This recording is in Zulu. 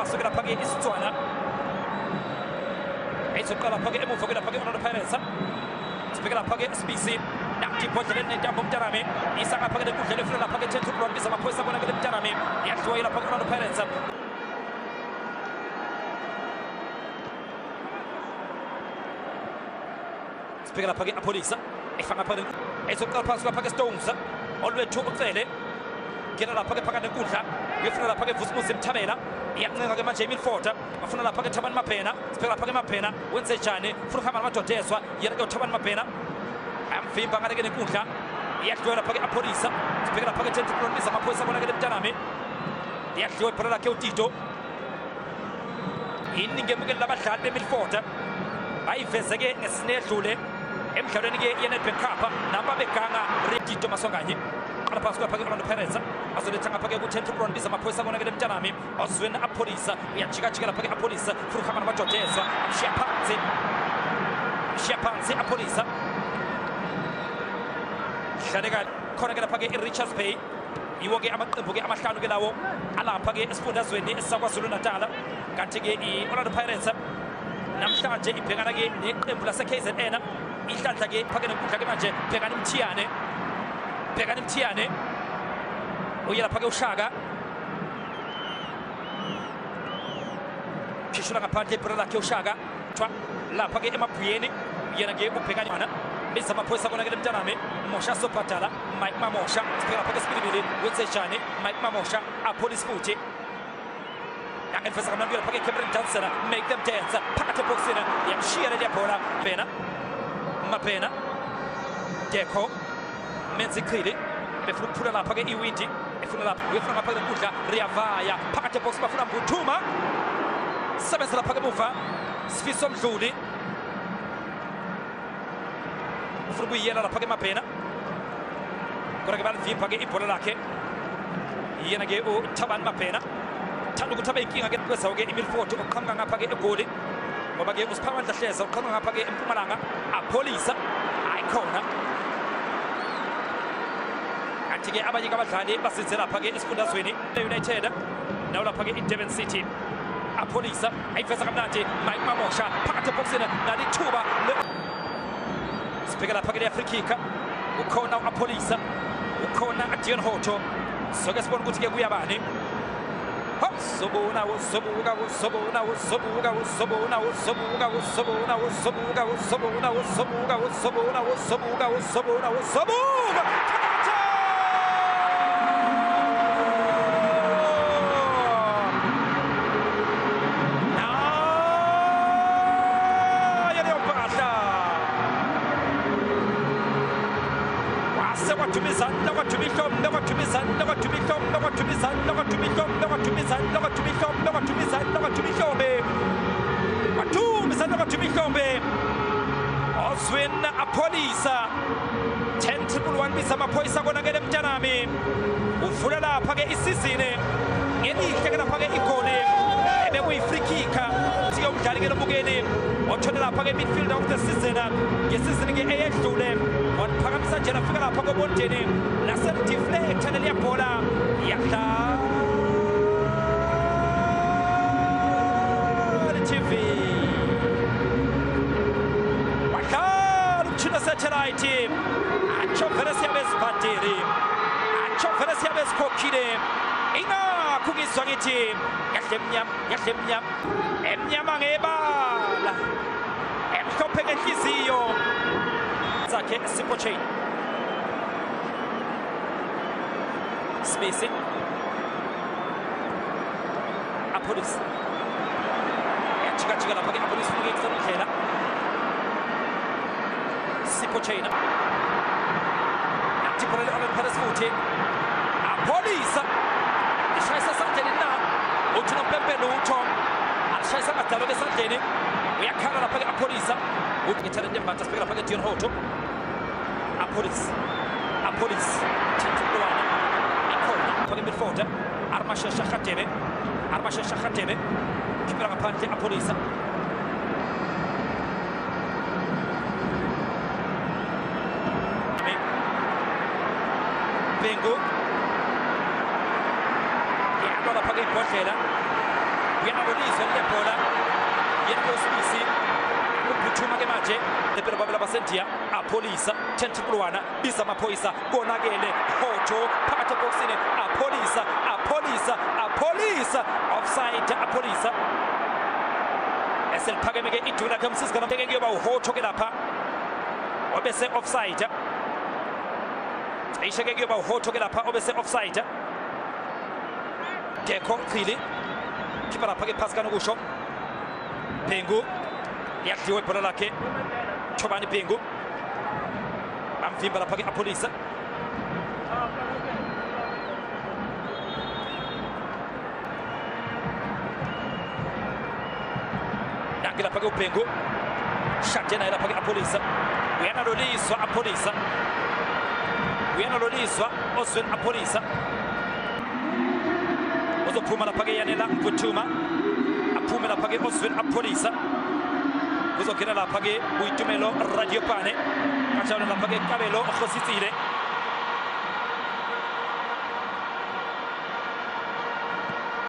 asukela phake isitswana ezoqala phake emuva kwela phake Orlando Pirates sibhekela phake Sibisi nakthi bodleleni nentambo Mntanami isaka phake lekudlele efuna lapha ke Thethu Blond bizamaphoyisa bona ke Mntanami yadliwa phake Orlando Pirates sibhekela phake apolisa efanga phake ezoqala phansi lapha ke Stones olwethu ucele ngena lapha ke phakathi enkundla uyofuna lapha ke Vusumuzi Mthabela iyancenga ke manje eMilford bafuna lapha ke Thabani Mabhena sibheka lapha ke Mabhena wenze njani ufuna ukuhamba namadodezwa yena ke uThabani Mabhena amvimba ngale ke nenkundla iyadliwa lapha ke apolisa sibheka lapha ke Thethu Blond bizamaphoyisa bona ke Mntanami iyadliwa ibhola lakhe uTito iningi emukeli labadlali beMilford ayivezeke ngesine edlule emidlalweni ke yeNedbank Cup namba beganga Tito Masonganye ala phansi lapha ke Orlando Pirates azoletha ngapha ke kuThethu Blond bizamaphoyisa bona ke Mntanami ozweni apolisa uyajika-jika lapha ke apolisa futhi ukuhamba namadodezwa amshiya phansi apolisa dlaleka khona ke lapha ke iRichards Bay yiwo ke amaqembu ke amahlanu ke lawo alapha ke esifundazweni esakwaZulu Natal kanti ke iOrlando Pirates namhlanje ibhekana ke neqembu lase-KZN ihlandla ke phake nenkundla ke manje bhekana Mthiyane uye lapha ke uShaka khishula ngaphandle ibhola lakhe uShaka lapha ke emabhuyeni yena ke ubhekana mana bizamaphoyisa kona ke Mntanami Mosha Sobhadala Mike Mamosha sibheka lapha ke sibili wenze njani Mike Mamosha apolice futhi yakufesa kamnandi lapha ke Cameron Johnson make them dance phakathi eboxini yamshiya le bhola Mabhena Deko menzi Qhili befuna ukuphula lapha ke iwindi efuna lapha uyefuna ngapha ke nkundla Riyavaya phakathi ebox bafuna Mbuthuma sebenza lapha ke muva Sifiso Mdluli ufuna ukuyiyela lapha ke Mabhena kodwa ke balivimba ke ibhola lakhe yena ke uThabani Mabhena thanda ukuthi abe inkinga ke kwezawo ke iMilford uqhamuka ngapha ke egoli ngoba ke uSiphamandla Hleza uqhamuka ngapha ke eMpumalanga apolisa ayikhona kanti ke abanye abadlali basinze lapha ke esifundazweni United nawo lapha ke iDurban City apolisa ayiveza kamnandi Mike Mamosha phakathi eboxini nalithuba sibheka lapha ke le-free kick ukhona apolisa ukhona Dion Hoto soke sibona ukuthi ke kuyabani ozweni apolisa Thethu bizamaphoyisa kona ke Mntanami uvula lapha ke isizini ngelihle ke lapha ke igoli ebekuyi-free kick ke umdlali ke lobukeni othole lapha ke midfield of the season ngesizini ke eyedlule waphakamisa nje afika lapha kobondeni naselideflecta leliya bhola yadlala TV satellite achofere siyabezibhadiri achofere siyabezikhokhile ingakho ngithi yahle emnyama ngebala emhlophe ngenhliziyo zakhe Simple Chain Sibisi apolisa yajika-jika lapha ke apolisa ufuna ukuyekisa indlela Simple Chain nathi ibhola le-Orlando Pirates futhi apolisa ishayisa esandleni na uthi nompempelo utho alishayisa ngadalo-ke esandleni uyakhala lapha ke apolisa uthi ngethalente embatha sibheke lapha ke Dion Hoto apolisa Thethu Blwana ikhona lapha ke Milford Armashesha Khatebe khiphela ngaphandle apolisa Bengu yadwa lapha ke ibhodlela yanalolizo lepola yenosbisi ukuthuma ke manje lepela babela basentia apolisa tentulwana bisa maphoyisa konakele hojo phakathi boxini apolisa offside apolisa eseliphakeme ke idula kamsizika namteke kuyoba uhojo ke lapha obese offside isheke kuyoba uhojo ke lapha obese offside Deko Phili kipa lapha ke pass kanokusho Pengu yakhiwe ibhola lakhe Thobani Pengu bamvimba lapha ke apolisa nakhe lapha ke uPengu shajena lapha ke apolisa uyanaloliswa Oswin apolisa uzophuma lapha ke yanela Mvuthuma aphume lapha ke Oswin apolisa uzogena lapha ke uyitumelo Radio Pane kanjalo lapha ke Kabelo Khositsile